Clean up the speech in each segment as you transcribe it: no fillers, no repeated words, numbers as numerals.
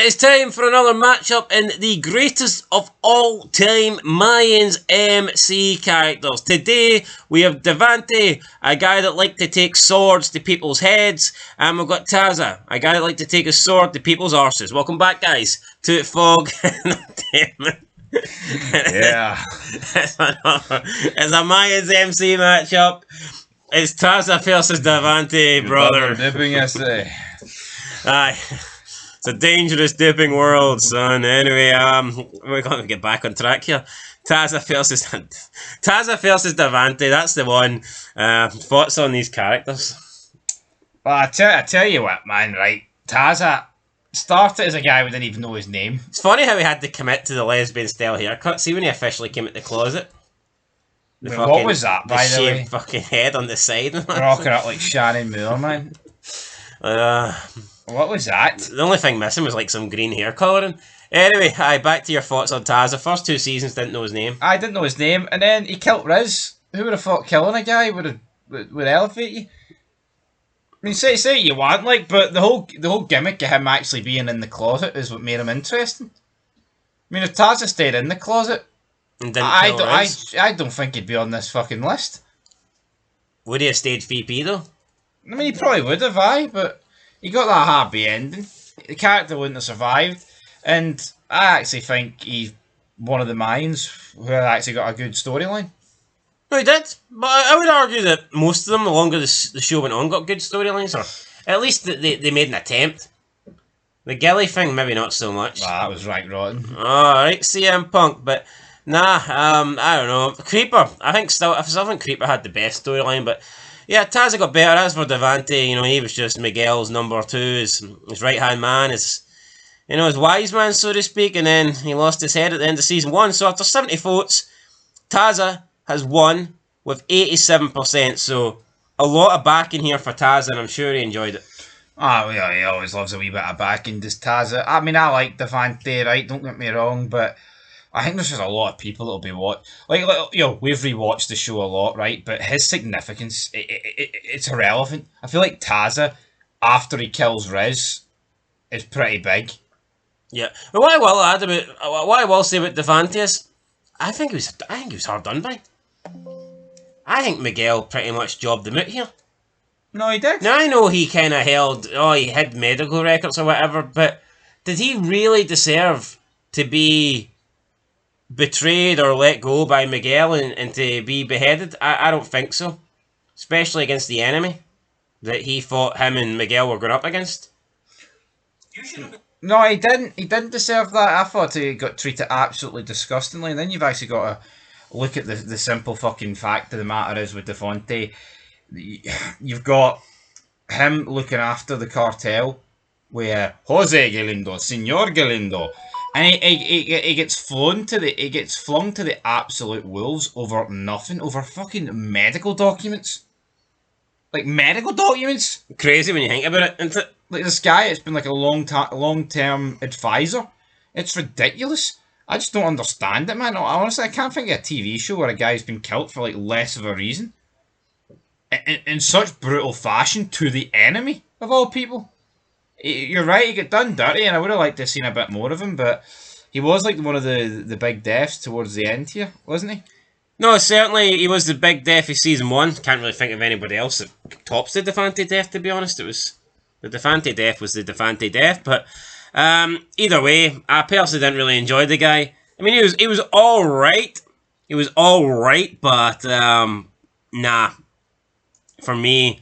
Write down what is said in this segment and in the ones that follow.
It's time for another matchup in the greatest of all time Mayans MC characters. Today we have Devante, a guy that liked to take swords to people's heads, and we've got Taza, a guy that liked to take a sword to people's arses. Welcome back, guys, to Fog Entertainment. Yeah. It's a Mayans MC matchup. It's Taza versus Devante, brother. Dipping essay. Aye. It's a dangerous dipping world, son. Anyway, we're going to get back on track here. Taza versus Devante. That's the one. Thoughts on these characters? Well, I tell you what, man. Right, Taza started as a guy we didn't even know his name. It's funny how he had to commit to the lesbian style haircut. See when he officially came out the closet. What was that, by the way? Fucking head on the side. Rocking up like Shannon Moore, man. What was that? The only thing missing was like some green hair colouring. Anyway, back to your thoughts on Taza. The first 2 seasons didn't know his name. I didn't know his name, and then he killed Riz. Who would have thought killing a guy would elevate you? I mean, say what you want, like, but the whole gimmick of him actually being in the closet is what made him interesting. I mean, if Taza stayed in the closet, I don't think he'd be on this fucking list. Would he have stayed VP though? I mean, he probably would have, but he got that happy ending. The character wouldn't have survived, and I actually think he's one of the Mayans who actually got a good storyline. No, he did, but I would argue that most of them, the longer the show went on, got good storylines, or at least they made an attempt. The Gilly thing, maybe not so much. That was right rotten. Alright, CM Punk, but nah, I don't know. Creeper, I still think Creeper had the best storyline, but yeah, Taza got better. As for Devante, he was just Miguel's number 2, his right-hand man, his wise man, so to speak, and then he lost his head at the end of season 1. So after 70 votes, Taza has won with 87%, so a lot of backing here for Taza, and I'm sure he enjoyed it. Oh, yeah, he always loves a wee bit of backing, does Taza. I mean, I like Devante, right, don't get me wrong, but I think there's just a lot of people that'll be we've rewatched the show a lot, right? But his significance, it's irrelevant. I feel like Taza, after he kills Riz, is pretty big. Yeah, but what I will say about Devante is, I think he was hard done by. I think Miguel pretty much jobbed him out here. No, he did. Now I know he kind of he had medical records or whatever, but did he really deserve to be betrayed or let go by Miguel and to be beheaded? I don't think so. Especially against the enemy that he thought him and Miguel were going up against. No, he didn't. He didn't deserve that. I thought he got treated absolutely disgustingly. And then you've actually got to look at the simple fucking fact of the matter is with Devante, you've got him looking after the cartel where Jose Galindo, Senor Galindo, and he gets flung to the absolute wolves over nothing, over fucking medical documents. Like, medical documents? Crazy when you think about it, isn't it? Like, this guy, it's been like a long-term advisor. It's ridiculous. I just don't understand it, man. Honestly, I can't think of a TV show where a guy's been killed for, like, less of a reason. In such brutal fashion to the enemy, of all people. You're right, he got done dirty, and I would have liked to have seen a bit more of him, but he was like one of the big deaths towards the end here, wasn't he? No, certainly he was the big death of season 1. Can't really think of anybody else that tops the Devante death, to be honest. It was the Devante death was the Devante death, but either way, I personally didn't really enjoy the guy. I mean, he was all right. He was all right, but nah. For me,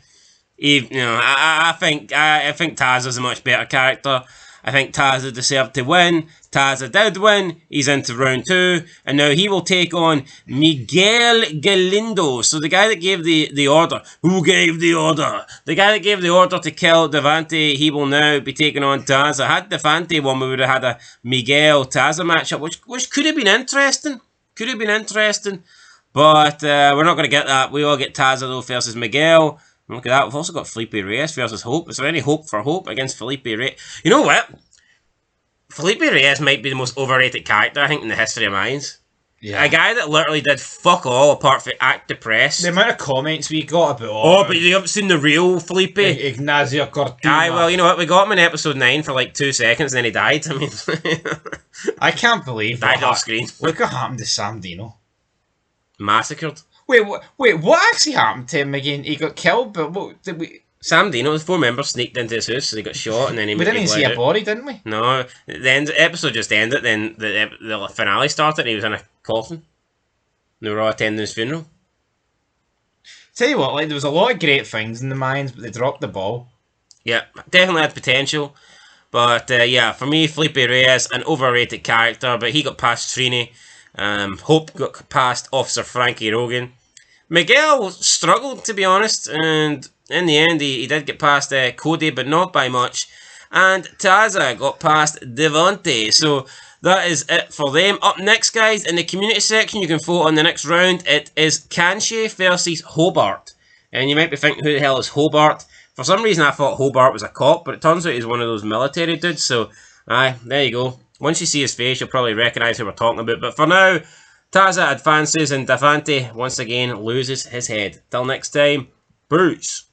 I think Taza's a much better character. I think Taza deserved to win. Taza did win. He's into round 2. And now he will take on Miguel Galindo. So the guy that gave the order. Who gave the order? The guy that gave the order to kill Devante, he will now be taking on Taza. Had Devante won, we would have had a Miguel-Taza matchup, which could have been interesting. But we're not going to get that. We all get Taza, though, versus Miguel. Look at that. We've also got Felipe Reyes versus Hope. Is there any hope for Hope against Felipe Reyes? You know what? Felipe Reyes might be the most overrated character, I think, in the history of Mayans. A guy that literally did fuck all apart from act depressed. The amount of comments we got about... Oh, but you haven't seen the real Felipe? Ignacio Cortina. Aye, well, you know what? We got him in episode 9 for like 2 seconds and then he died. I mean... I can't believe died off screen. Look what happened to Sam Dino. Massacred. Wait, what actually happened to him again? He got killed, but what did we... Sam Dino, 4 members sneaked into his house and he got shot and then he... We didn't see a body, didn't we? No. The episode just ended, then the finale started and he was in a coffin. They were all attending his funeral. Tell you what, like there was a lot of great things in the Mayans, but they dropped the ball. Yeah, definitely had potential. But yeah, for me, Felipe Reyes, an overrated character, but he got past Trini. Hope got past Officer Frankie Rogan. Miguel struggled, to be honest, and in the end he did get past Cody, but not by much. And Taza got past Devante. So that is it for them. Up next, guys, in the community section, you can vote on the next round. It is Canche versus Hobart. And you might be thinking, who the hell is Hobart? For some reason, I thought Hobart was a cop, but it turns out he's one of those military dudes. So, aye, there you go. Once you see his face, you'll probably recognise who we're talking about. But for now, Taza advances and Devante, once again, loses his head. Till next time, peace.